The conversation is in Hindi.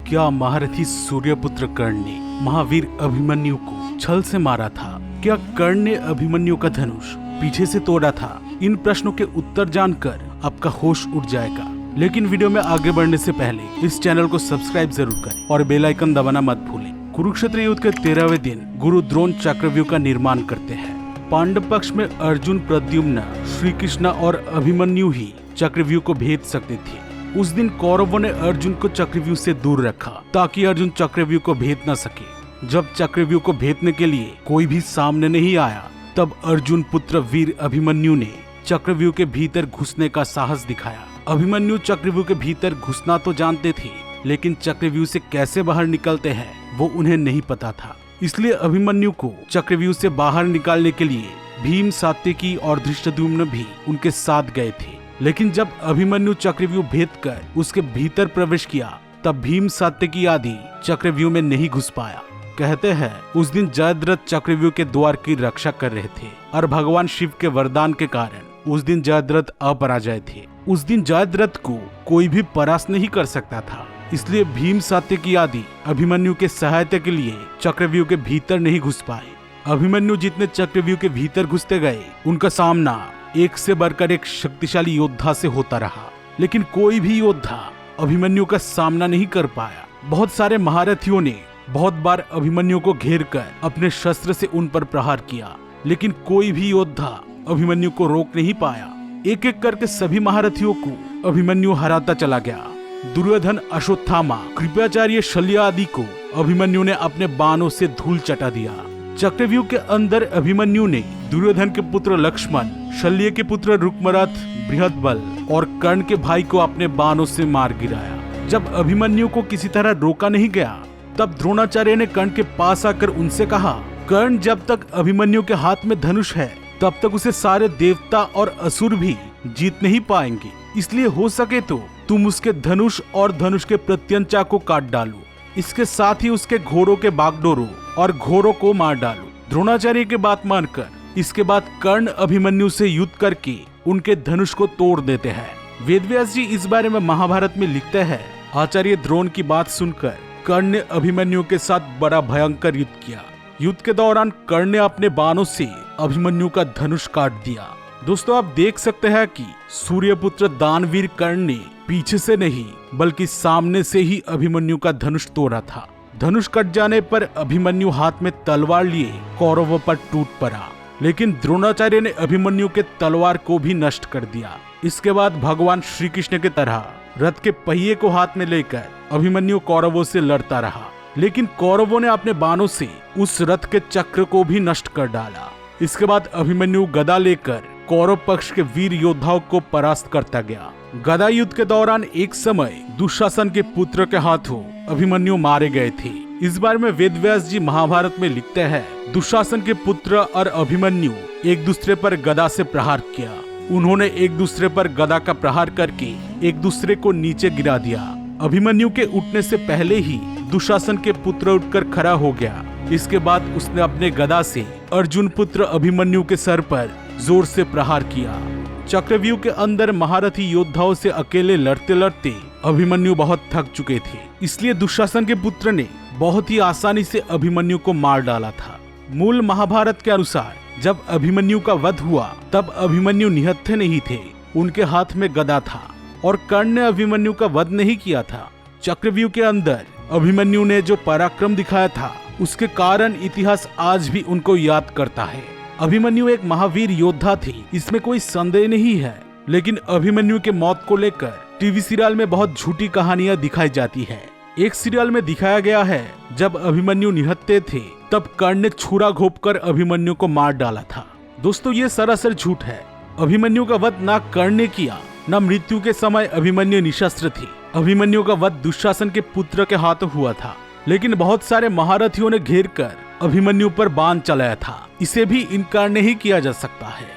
क्या महारथी सूर्यपुत्र कर्ण ने महावीर अभिमन्यु को छल से मारा था? क्या कर्ण ने अभिमन्यु का धनुष पीछे से तोड़ा था? इन प्रश्नों के उत्तर जानकर आपका होश उड़ जाएगा। लेकिन वीडियो में आगे बढ़ने से पहले इस चैनल को सब्सक्राइब जरूर करें और बेल आइकन दबाना मत भूलें। कुरुक्षेत्र युद्ध के 13वें दिन गुरु द्रोण चक्रव्यूह का निर्माण करते हैं। पांडव पक्ष में अर्जुन, प्रद्युम्न, श्री कृष्ण और अभिमन्यु ही चक्रव्यूह को भेद सकते थे। उस दिन कौरवों ने अर्जुन को चक्रव्यूह से दूर रखा ताकि अर्जुन चक्रव्यूह को भेद न सके। जब चक्रव्यूह को भेदने के लिए कोई भी सामने नहीं आया, तब अर्जुन पुत्र वीर अभिमन्यु ने चक्रव्यूह के भीतर घुसने का साहस दिखाया। अभिमन्यु चक्रव्यूह के भीतर घुसना तो जानते थे, लेकिन चक्रव्यूह से कैसे बाहर निकलते हैं वो उन्हें नहीं पता था। इसलिए अभिमन्यु को चक्रव्यूह से बाहर निकालने के लिए भीम, सात्यकी और धृष्टद्युम्न भी उनके साथ गए थे। लेकिन जब अभिमन्यु चक्रव्यूह भेद कर उसके भीतर प्रवेश किया, तब भीम, सात्यकी आदि चक्रव्यूह में नहीं घुस पाया। कहते हैं उस दिन जयद्रथ चक्रव्यूह के द्वार की रक्षा कर रहे थे और भगवान शिव के वरदान के कारण उस दिन जयद्रथ अपराजय थे। उस दिन जयद्रथ को कोई भी परास्त नहीं कर सकता था। इसलिए भीम, सात्यकी आदि अभिमन्यु के सहायता के लिए चक्रव्यूह के भीतर नहीं घुस पाए। अभिमन्यु जितने चक्रव्यूह के भीतर घुसते गए, उनका सामना एक से बढ़कर एक शक्तिशाली योद्धा से होता रहा, लेकिन कोई भी योद्धा अभिमन्यु का सामना नहीं कर पाया। बहुत सारे महारथियों ने बहुत बार अभिमन्यु को घेर कर अपने शस्त्र से उन पर प्रहार किया, लेकिन कोई भी योद्धा अभिमन्यु को रोक नहीं पाया। एक एक करके सभी महारथियों को अभिमन्यु हराता चला गया। दुर्योधन, अश्वत्थामा, कृपाचार्य, शल्य आदि को अभिमन्यु ने अपने बाणों से धूल चटा दिया। चक्रव्यूह के अंदर अभिमन्यु ने दुर्योधन के पुत्र लक्ष्मण, शल्य के पुत्र रुक्मरथ, बृहदबल और कर्ण के भाई को अपने बाणों से मार गिराया। जब अभिमन्यु को किसी तरह रोका नहीं गया, तब द्रोणाचार्य ने कर्ण के पास आकर उनसे कहा, कर्ण, जब तक अभिमन्यु के हाथ में धनुष है, तब तक उसे सारे देवता और असुर भी जीत नहीं पाएंगे। इसलिए हो सके तो तुम उसके धनुष और धनुष के प्रत्यंचा को काट डालो। इसके साथ ही उसके घोड़ों के बागडोरों और घोड़ों को मार डालो। द्रोणाचार्य की बात मानकर इसके बाद कर्ण अभिमन्यु से युद्ध करके उनके धनुष को तोड़ देते हैं। वेदव्यास जी इस बारे में महाभारत में लिखते हैं, आचार्य द्रोण की बात सुनकर कर्ण ने अभिमन्यु के साथ बड़ा भयंकर युद्ध किया। युद्ध के दौरान कर्ण ने अपने बाणों से अभिमन्यु का धनुष काट दिया। दोस्तों, आप देख सकते हैं कि सूर्यपुत्र दानवीर कर्ण ने पीछे से नहीं बल्कि सामने से ही अभिमन्यु का धनुष तोड़ा था। धनुष कट जाने पर अभिमन्यु हाथ में तलवार लिए कौरवों पर टूट पड़ा, लेकिन द्रोणाचार्य ने अभिमन्यु के तलवार को भी नष्ट कर दिया। इसके बाद भगवान श्री कृष्ण की तरह रथ के पहिए को हाथ में लेकर अभिमन्यु कौरवों से लड़ता रहा, लेकिन कौरवों ने अपने बाणों से उस रथ के चक्र को भी नष्ट कर डाला। इसके बाद अभिमन्यु गदा लेकर कौरव पक्ष के वीर योद्धाओं को परास्त करता गया। गदा युद्ध के दौरान एक समय दुशासन के पुत्र के हाथों अभिमन्यु मारे गए थे। इस बारे में वेदव्यास जी महाभारत में लिखते हैं, दुशासन के पुत्र और अभिमन्यु एक दूसरे पर गदा से प्रहार किया। उन्होंने एक दूसरे पर गदा का प्रहार करके एक दूसरे को नीचे गिरा दिया। अभिमन्यु के उठने से पहले ही दुशासन के पुत्र उठकर खड़ा हो गया। इसके बाद उसने अपने गदा से अर्जुन पुत्र अभिमन्यु के सर पर जोर से प्रहार किया। चक्रव्यूह के अंदर महारथी योद्धाओं से अकेले लड़ते लड़ते अभिमन्यु बहुत थक चुके थे। इसलिए दुशासन के पुत्र ने बहुत ही आसानी से अभिमन्यु को मार डाला था। मूल महाभारत के अनुसार जब अभिमन्यु का वध हुआ, तब अभिमन्यु निहत्थे नहीं थे, उनके हाथ में गदा था और कर्ण ने अभिमन्यु का वध नहीं किया था। चक्रव्यूह के अंदर अभिमन्यु ने जो पराक्रम दिखाया था, उसके कारण इतिहास आज भी उनको याद करता है। अभिमन्यु एक महावीर योद्धा थे, इसमें कोई संदेह नहीं है। लेकिन अभिमन्यु के मौत को लेकर टीवी सीरियल में बहुत झूठी कहानियां दिखाई जाती है। एक सीरियल में दिखाया गया है, जब अभिमन्यु निहत्थे थे, तब कर्ण ने छुरा घोंपकर अभिमन्यु को मार डाला था। दोस्तों, ये सरासर झूठ है। अभिमन्यु का वध ना कर्ण ने किया, न मृत्यु के समय अभिमन्यु निशस्त्र थे। अभिमन्यु का वध दुशासन के पुत्र के हाथों हुआ था, लेकिन बहुत सारे महारथियों ने घेर कर अभिमन्यु पर बाण चलाया था। इसे भी इनकार नहीं किया जा सकता है।